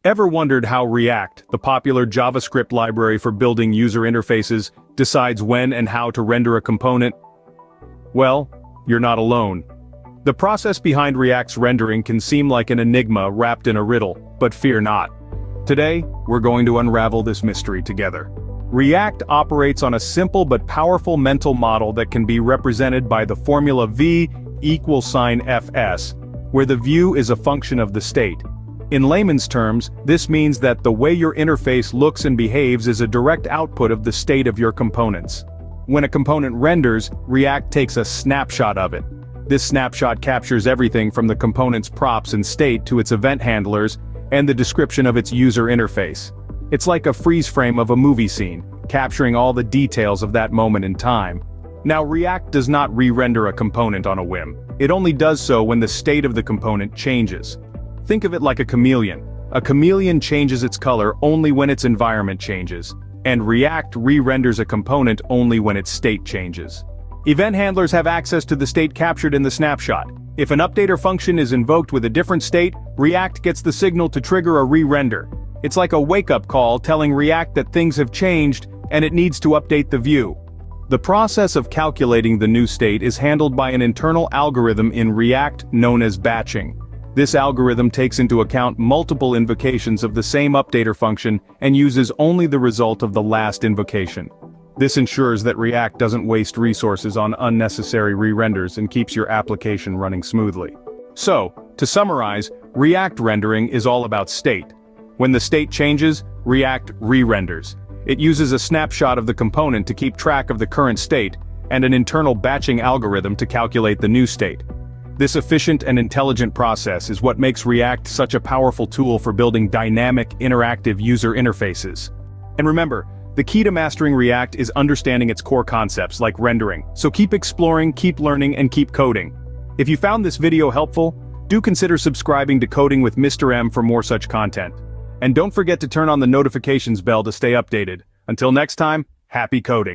Ever wondered how React, the popular JavaScript library for building user interfaces, decides when and how to render a component? Well, you're not alone. The process behind React's rendering can seem like an enigma wrapped in a riddle, but fear not. Today, we're going to unravel this mystery together. React operates on a simple but powerful mental model that can be represented by the formula V = Fs, where the view is a function of the state. In layman's terms, this means that the way your interface looks and behaves is a direct output of the state of your components. When a component renders, React takes a snapshot of it. This snapshot captures everything from the component's props and state to its event handlers and the description of its user interface. It's like a freeze frame of a movie scene, capturing all the details of that moment in time. Now, React does not re-render a component on a whim. It only does so when the state of the component changes. Think of it like a chameleon. A chameleon changes its color only when its environment changes, and React re-renders a component only when its state changes. Event handlers have access to the state captured in the snapshot. If an updater function is invoked with a different state, React gets the signal to trigger a re-render. It's like a wake-up call telling React that things have changed and it needs to update the view. The process of calculating the new state is handled by an internal algorithm in React known as batching. This algorithm takes into account multiple invocations of the same updater function and uses only the result of the last invocation. This ensures that React doesn't waste resources on unnecessary re-renders and keeps your application running smoothly. So, to summarize, React rendering is all about state. When the state changes, React re-renders. It uses a snapshot of the component to keep track of the current state, and an internal batching algorithm to calculate the new state. This efficient and intelligent process is what makes React such a powerful tool for building dynamic, interactive user interfaces. And remember, the key to mastering React is understanding its core concepts like rendering, so keep exploring, keep learning, and keep coding. If you found this video helpful, do consider subscribing to Coding with Mr. M for more such content. And don't forget to turn on the notifications bell to stay updated. Until next time, happy coding.